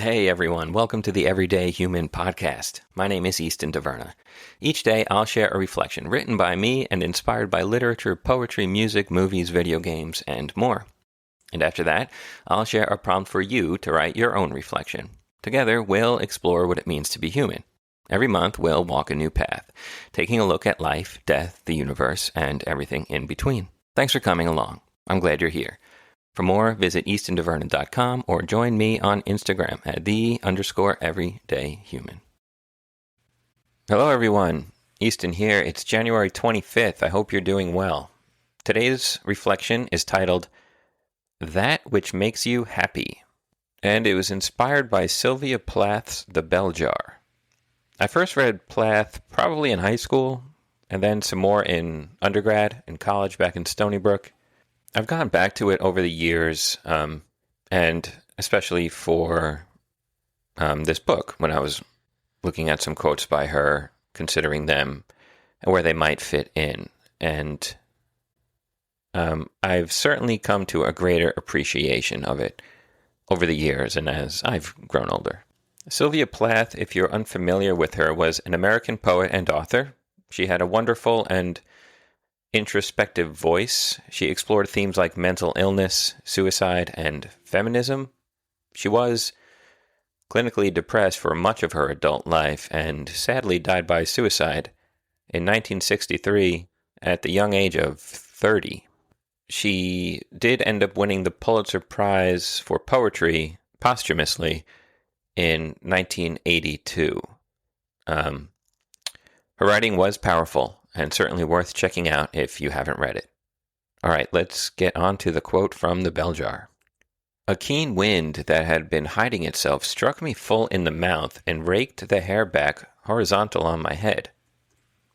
Hey everyone, welcome to the Everyday Human Podcast. My name is Easton Taverna. Each day I'll share a reflection written by me and inspired by literature, poetry, music, movies, video games, and more. And after that, I'll share a prompt for you to write your own reflection. Together, we'll explore what it means to be human. Every month, we'll walk a new path, taking a look at life, death, the universe, and everything in between. Thanks for coming along. I'm glad you're here. For more, visit eastontaverna.com or join me on Instagram at _everydayhuman. Hello everyone, Easton here. It's January 25th. I hope you're doing well. Today's reflection is titled, That Which Makes You Happy, and it was inspired by Sylvia Plath's The Bell Jar. I first read Plath probably in high school, and then some more in undergrad and college back in Stony Brook. I've gone back to it over the years, and especially for this book, when I was looking at some quotes by her, considering them and where they might fit in. And I've certainly come to a greater appreciation of it over the years and as I've grown older. Sylvia Plath, if you're unfamiliar with her, was an American poet and author. She had a wonderful and introspective voice. She explored themes like mental illness, suicide, and feminism. She was clinically depressed for much of her adult life and sadly died by suicide in 1963 at the young age of 30. She did end up winning the Pulitzer Prize for Poetry posthumously in 1982. Her writing was powerful and certainly worth checking out if you haven't read it. All right, let's get on to the quote from the bell jar. A keen wind that had been hiding itself struck me full in the mouth and raked the hair back horizontal on my head.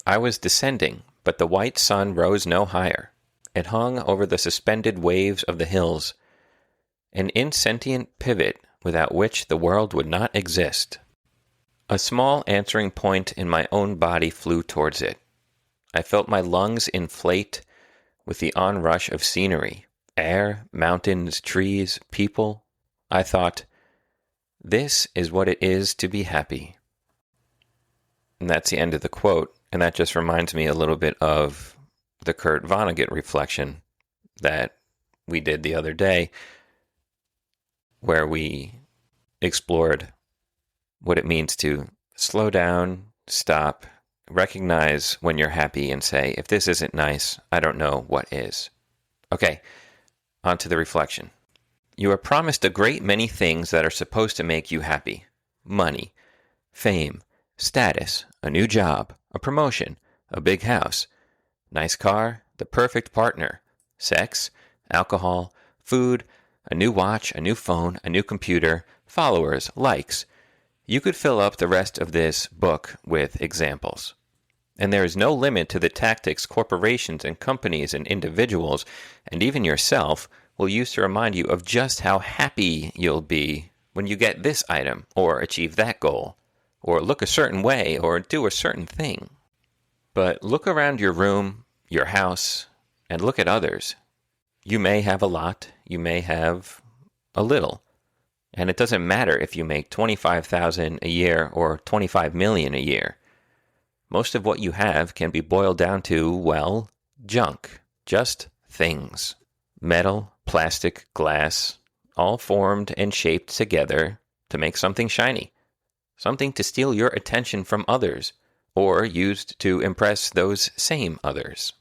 I was descending, but the white sun rose no higher. It hung over the suspended waves of the hills, an insentient pivot without which the world would not exist. A small answering point in my own body flew towards it. I felt my lungs inflate with the onrush of scenery, air, mountains, trees, people. I thought, this is what it is to be happy. And that's the end of the quote, and that just reminds me a little bit of the Kurt Vonnegut reflection that we did the other day, where we explored what it means to slow down, stop, recognize when you're happy and say, if this isn't nice, I don't know what is. Okay, on to the reflection. You are promised a great many things that are supposed to make you happy. Money, fame, status, a new job, a promotion, a big house, nice car, the perfect partner, sex, alcohol, food, a new watch, a new phone, a new computer, followers, likes. You could fill up the rest of this book with examples. And there is no limit to the tactics corporations and companies and individuals, and even yourself, will use to remind you of just how happy you'll be when you get this item, or achieve that goal, or look a certain way, or do a certain thing. But look around your room, your house, and look at others. You may have a lot, you may have a little. And it doesn't matter if you make $25,000 a year or $25 million a year. Most of what you have can be boiled down to, well, junk. Just things. Metal, plastic, glass, all formed and shaped together to make something shiny. Something to steal your attention from others, or used to impress those same others.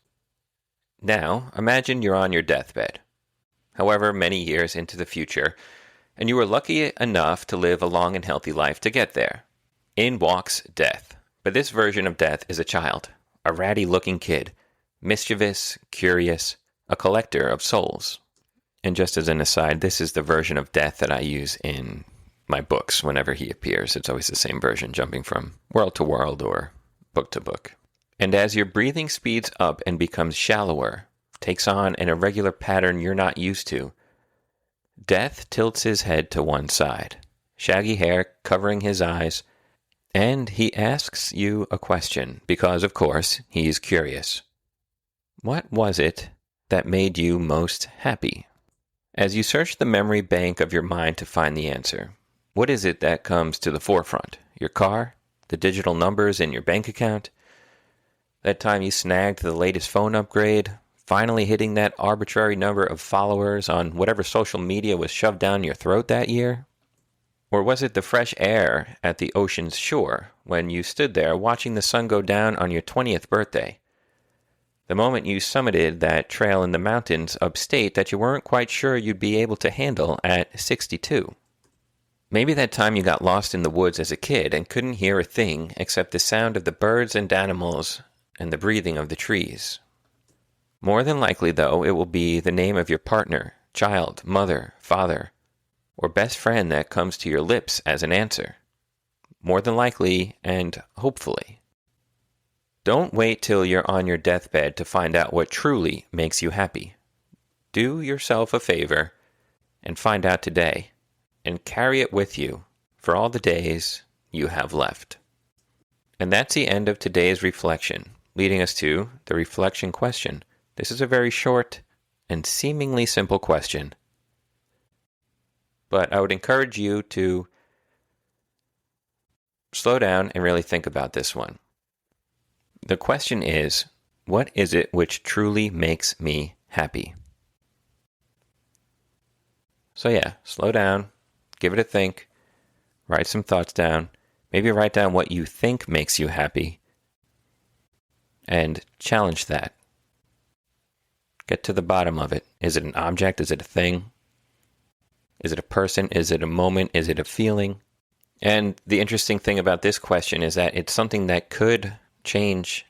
Now, imagine you're on your deathbed, however many years into the future, and you were lucky enough to live a long and healthy life to get there. In walks death. But this version of death is a child, a ratty-looking kid, mischievous, curious, a collector of souls. And just as an aside, this is the version of death that I use in my books whenever he appears. It's always the same version, jumping from world to world or book to book. And as your breathing speeds up and becomes shallower, takes on an irregular pattern you're not used to, Death tilts his head to one side, shaggy hair covering his eyes, and he asks you a question, because, of course, he's curious. What was it that made you most happy? As you search the memory bank of your mind to find the answer, What is it that comes to the forefront? Your car? The digital numbers in your bank account? That time you snagged the latest phone upgrade? Finally hitting that arbitrary number of followers on whatever social media was shoved down your throat that year? Or was it the fresh air at the ocean's shore when you stood there watching the sun go down on your 20th birthday? The moment you summited that trail in the mountains upstate that you weren't quite sure you'd be able to handle at 62? Maybe that time you got lost in the woods as a kid and couldn't hear a thing except the sound of the birds and animals and the breathing of the trees. More than likely, though, it will be the name of your partner, child, mother, father, or best friend that comes to your lips as an answer. More than likely, and hopefully. Don't wait till you're on your deathbed to find out what truly makes you happy. Do yourself a favor and find out today, and carry it with you for all the days you have left. And that's the end of today's reflection, leading us to the reflection question. This is a very short and seemingly simple question, but I would encourage you to slow down and really think about this one. The question is, what is it which truly makes me happy? So yeah, slow down, give it a think, write some thoughts down, maybe write down what you think makes you happy, and challenge that. Get to the bottom of it. Is it an object? Is it a thing? Is it a person? Is it a moment? Is it a feeling? And the interesting thing about this question is that it's something that could change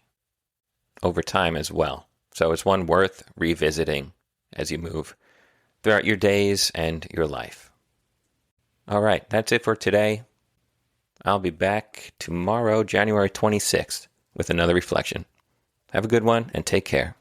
over time as well. So it's one worth revisiting as you move throughout your days and your life. All right, that's it for today. I'll be back tomorrow, January 26th, with another reflection. Have a good one and take care.